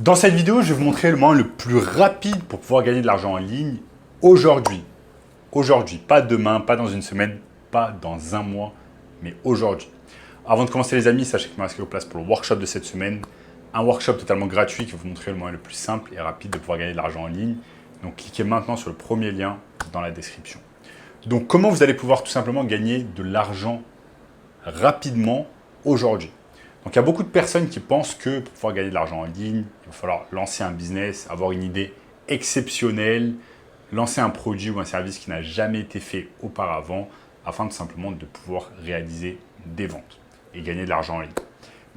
Dans cette vidéo, je vais vous montrer le moyen le plus rapide pour pouvoir gagner de l'argent en ligne aujourd'hui. Aujourd'hui, pas demain, pas dans une semaine, pas dans un mois, mais aujourd'hui. Avant de commencer les amis, sachez que je m'inscris aux places pour le workshop de cette semaine. Un workshop totalement gratuit qui va vous montrer le moyen le plus simple et rapide de pouvoir gagner de l'argent en ligne. Donc cliquez maintenant sur le premier lien dans la description. Donc comment vous allez pouvoir tout simplement gagner de l'argent rapidement aujourd'hui. Donc il y a beaucoup de personnes qui pensent que pour pouvoir gagner de l'argent en ligne, il va falloir lancer un business, avoir une idée exceptionnelle, lancer un produit ou un service qui n'a jamais été fait auparavant, afin tout simplement de pouvoir réaliser des ventes et gagner de l'argent en ligne.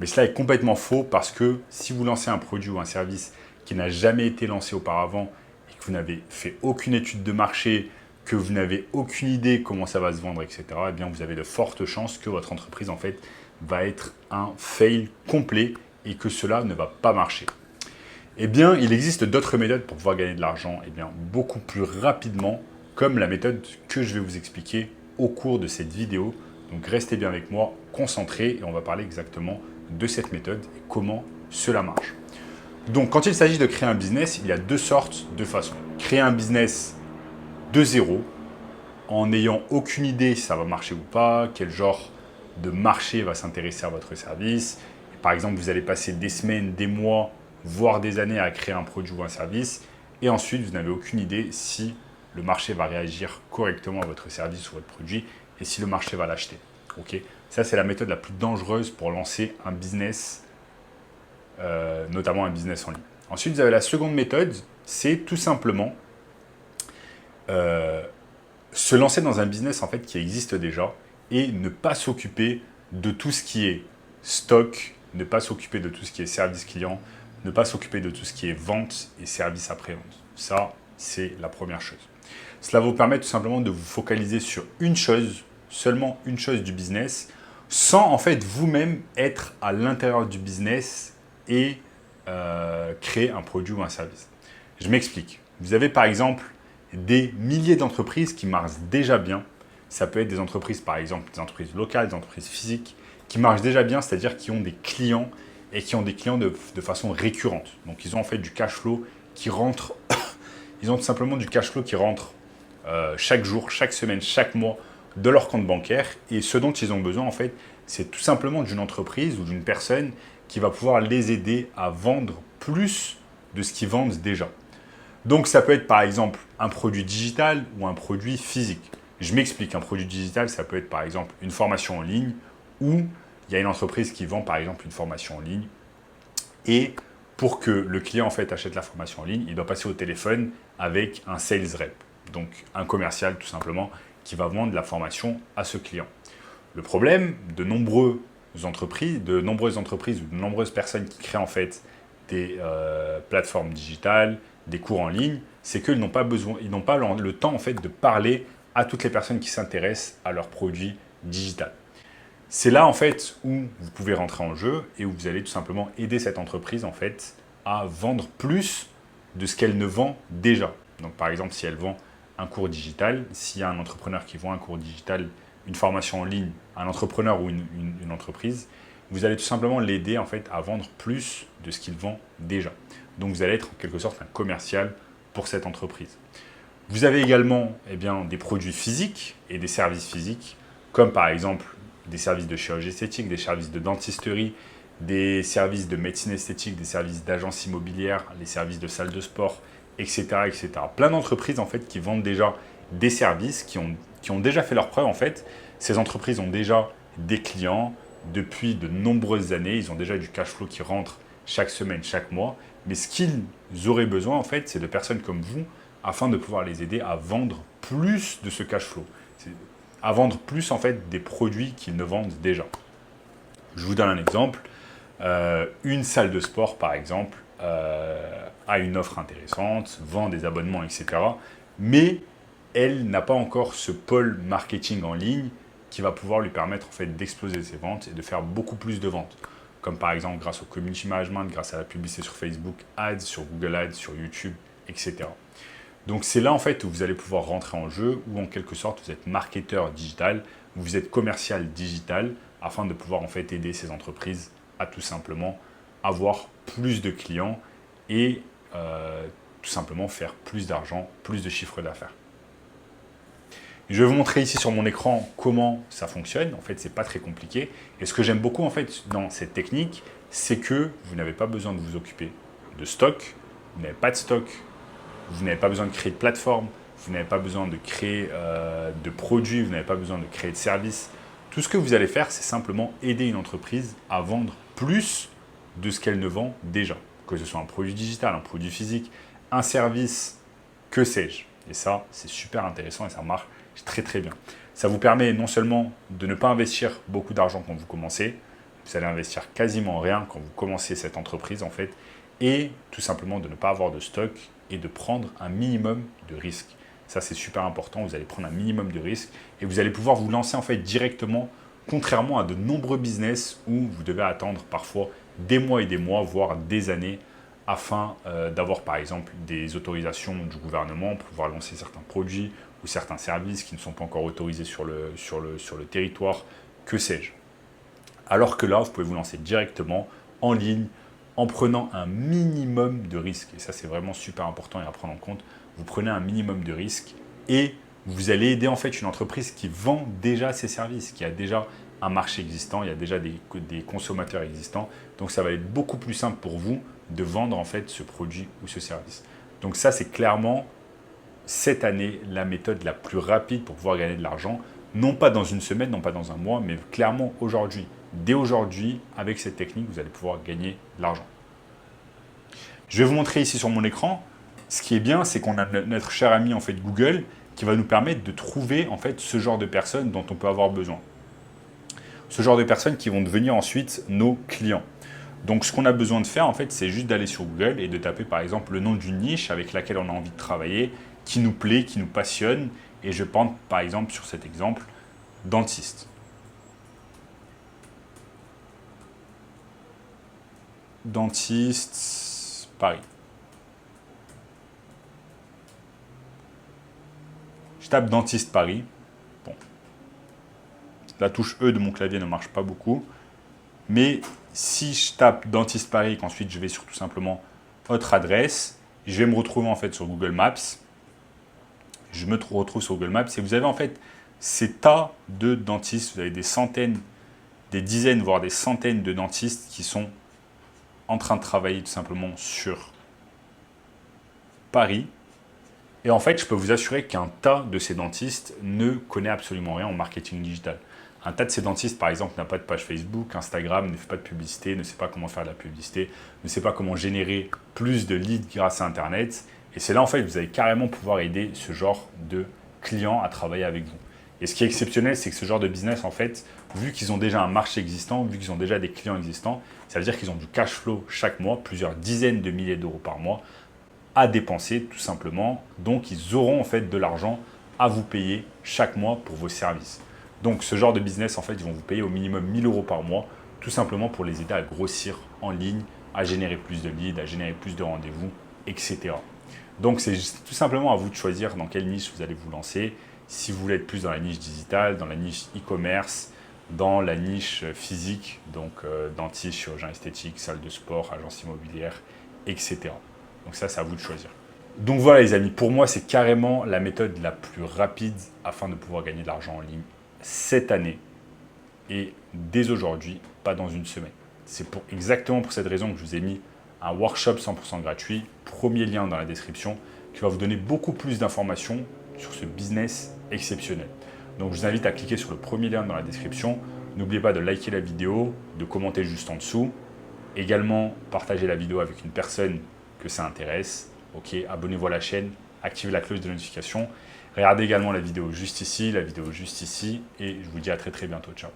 Mais cela est complètement faux parce que si vous lancez un produit ou un service qui n'a jamais été lancé auparavant et que vous n'avez fait aucune étude de marché, que vous n'avez aucune idée comment ça va se vendre, etc., eh bien vous avez de fortes chances que votre entreprise en fait va être un fail complet et que cela ne va pas marcher. Eh bien, il existe d'autres méthodes pour pouvoir gagner de l'argent beaucoup plus rapidement, comme la méthode que je vais vous expliquer au cours de cette vidéo. Donc restez bien avec moi, concentrés, et on va parler exactement de cette méthode et comment cela marche. Donc quand il s'agit de créer un business, il y a deux sortes de façons. Créer un business de zéro, en n'ayant aucune idée si ça va marcher ou pas, quel genre de marché va s'intéresser à votre service. Et par exemple, vous allez passer des semaines, des mois, voire des années à créer un produit ou un service, et ensuite vous n'avez aucune idée si le marché va réagir correctement à votre service ou votre produit, et si le marché va l'acheter. Ok, ça, c'est la méthode la plus dangereuse pour lancer un business, notamment un business en ligne. Ensuite, vous avez la seconde méthode, c'est tout simplement se lancer dans un business en fait qui existe déjà et ne pas s'occuper de tout ce qui est stock, ne pas s'occuper de tout ce qui est service client, ne pas s'occuper de tout ce qui est vente et service après-vente. Ça, c'est la première chose. Cela vous permet tout simplement de vous focaliser sur une chose, seulement une chose du business, sans en fait vous-même être à l'intérieur du business et créer un produit ou un service. Je m'explique. Vous avez par exemple des milliers d'entreprises qui marchent déjà bien. Ça peut être des entreprises, par exemple, des entreprises locales, des entreprises physiques, qui marchent déjà bien, c'est-à-dire qui ont des clients et qui ont des clients de façon récurrente. Donc, ils ont en fait du cash flow qui rentre, ils ont tout simplement du cash flow qui rentre chaque jour, chaque semaine, chaque mois de leur compte bancaire. Et ce dont ils ont besoin, en fait, c'est tout simplement d'une entreprise ou d'une personne qui va pouvoir les aider à vendre plus de ce qu'ils vendent déjà. Donc, ça peut être par exemple un produit digital ou un produit physique. Je m'explique, un produit digital, ça peut être par exemple une formation en ligne où il y a une entreprise qui vend par exemple une formation en ligne. Et pour que le client en fait achète la formation en ligne, il doit passer au téléphone avec un sales rep, donc un commercial tout simplement, qui va vendre la formation à ce client. Le problème de nombreuses entreprises ou de nombreuses personnes qui créent en fait des plateformes digitales, des cours en ligne, c'est qu'ils n'ont pas le temps en fait de parler à toutes les personnes qui s'intéressent à leurs produits digital. C'est là en fait où vous pouvez rentrer en jeu et où vous allez tout simplement aider cette entreprise en fait à vendre plus de ce qu'elle ne vend déjà. Donc par exemple, si elle vend un cours digital, s'il y a un entrepreneur qui vend un cours digital, une formation en ligne, un entrepreneur ou une entreprise, vous allez tout simplement l'aider en fait à vendre plus de ce qu'il vend déjà. Donc vous allez être en quelque sorte un commercial pour cette entreprise. Vous avez également des produits physiques et des services physiques, comme par exemple des services de chirurgie esthétique, des services de dentisterie, des services de médecine esthétique, des services d'agence immobilière, les services de salle de sport, etc. etc. Plein d'entreprises en fait qui vendent déjà des services, qui ont déjà fait leurs preuves en fait. Ces entreprises ont déjà des clients depuis de nombreuses années, ils ont déjà du cash flow qui rentre chaque semaine, chaque mois. Mais ce qu'ils auraient besoin en fait, c'est de personnes comme vous afin de pouvoir les aider à vendre plus de ce cash flow, à vendre plus en fait des produits qu'ils ne vendent déjà. Je vous donne un exemple. Une salle de sport, par exemple, a une offre intéressante, vend des abonnements, etc. Mais elle n'a pas encore ce pôle marketing en ligne qui va pouvoir lui permettre en fait d'exploser ses ventes et de faire beaucoup plus de ventes. Comme par exemple grâce au community management, grâce à la publicité sur Facebook, Ads, sur Google Ads, sur YouTube, etc. Donc c'est là en fait où vous allez pouvoir rentrer en jeu, où en quelque sorte vous êtes marketeur digital, vous êtes commercial digital, afin de pouvoir en fait aider ces entreprises à tout simplement avoir plus de clients et tout simplement faire plus d'argent, plus de chiffre d'affaires. Je vais vous montrer ici sur mon écran comment ça fonctionne. En fait, ce n'est pas très compliqué. Et ce que j'aime beaucoup en fait dans cette technique, c'est que vous n'avez pas besoin de vous occuper de stock, vous n'avez pas de stock, vous n'avez pas besoin de créer de plateforme, vous n'avez pas besoin de créer de produits, vous n'avez pas besoin de créer de services. Tout ce que vous allez faire, c'est simplement aider une entreprise à vendre plus de ce qu'elle ne vend déjà. Que ce soit un produit digital, un produit physique, un service, que sais-je. Et ça, c'est super intéressant et ça marche très très bien. Ça vous permet non seulement de ne pas investir beaucoup d'argent quand vous commencez, vous allez investir quasiment rien quand vous commencez cette entreprise en fait, et tout simplement de ne pas avoir de stock et de prendre un minimum de risque. Ça, c'est super important. Vous allez prendre un minimum de risque et vous allez pouvoir vous lancer en fait directement, contrairement à de nombreux business où vous devez attendre parfois des mois et des mois, voire des années, afin d'avoir par exemple des autorisations du gouvernement pour pouvoir lancer certains produits ou certains services qui ne sont pas encore autorisés sur le territoire, que sais-je. Alors que là, vous pouvez vous lancer directement en ligne, en prenant un minimum de risques. Et ça, c'est vraiment super important et à prendre en compte. Vous prenez un minimum de risques et vous allez aider en fait une entreprise qui vend déjà ses services, qui a déjà un marché existant, il y a déjà des consommateurs existants. Donc, ça va être beaucoup plus simple pour vous de vendre en fait ce produit ou ce service. Donc ça, c'est clairement cette année la méthode la plus rapide pour pouvoir gagner de l'argent. Non pas dans une semaine, non pas dans un mois, mais clairement aujourd'hui. Dès aujourd'hui, avec cette technique, vous allez pouvoir gagner de l'argent. Je vais vous montrer ici sur mon écran. Ce qui est bien, c'est qu'on a notre cher ami en fait Google qui va nous permettre de trouver en fait ce genre de personnes dont on peut avoir besoin. Ce genre de personnes qui vont devenir ensuite nos clients. Donc, ce qu'on a besoin de faire, en fait, c'est juste d'aller sur Google et de taper, par exemple, le nom d'une niche avec laquelle on a envie de travailler, qui nous plaît, qui nous passionne. Et je pense, par exemple, sur cet exemple, dentiste. Dentiste, Paris. Je tape dentiste Paris. Bon. La touche E de mon clavier ne marche pas beaucoup. Mais si je tape dentiste Paris et qu'ensuite je vais sur tout simplement autre adresse, je vais me retrouver en fait sur Google Maps. Je me retrouve sur Google Maps et vous avez en fait ces tas de dentistes. Vous avez des centaines, des dizaines, voire des centaines de dentistes qui sont en train de travailler tout simplement sur Paris. Et en fait, je peux vous assurer qu'un tas de ces dentistes ne connaît absolument rien en marketing digital. Un tas de ces dentistes, par exemple, n'a pas de page Facebook, Instagram, ne fait pas de publicité, ne sait pas comment faire de la publicité, ne sait pas comment générer plus de leads grâce à Internet. Et c'est là, en fait, que vous allez carrément pouvoir aider ce genre de clients à travailler avec vous. Et ce qui est exceptionnel, c'est que ce genre de business, en fait, vu qu'ils ont déjà un marché existant, vu qu'ils ont déjà des clients existants, ça veut dire qu'ils ont du cash flow chaque mois, plusieurs dizaines de milliers d'euros par mois, à dépenser tout simplement. Donc, ils auront en fait de l'argent à vous payer chaque mois pour vos services. Donc, ce genre de business, en fait, ils vont vous payer au minimum 1 000 euros par mois, tout simplement pour les aider à grossir en ligne, à générer plus de leads, à générer plus de rendez-vous, etc. Donc, c'est tout simplement à vous de choisir dans quelle niche vous allez vous lancer. Si vous voulez être plus dans la niche digitale, dans la niche e-commerce, dans la niche physique, donc dentiste, chirurgien esthétique, salle de sport, agence immobilière, etc. Donc ça, c'est à vous de choisir. Donc voilà les amis, pour moi, c'est carrément la méthode la plus rapide afin de pouvoir gagner de l'argent en ligne cette année et dès aujourd'hui, pas dans une semaine. C'est exactement pour cette raison que je vous ai mis un workshop 100% gratuit, premier lien dans la description, qui va vous donner beaucoup plus d'informations sur ce business exceptionnel. Donc je vous invite à cliquer sur le premier lien dans la description. N'oubliez pas de liker la vidéo, de commenter juste en dessous. Également, partagez la vidéo avec une personne que ça intéresse. Ok, abonnez-vous à la chaîne, activez la cloche de notification. Regardez également la vidéo juste ici, la vidéo juste ici. Et je vous dis à très très bientôt. Ciao.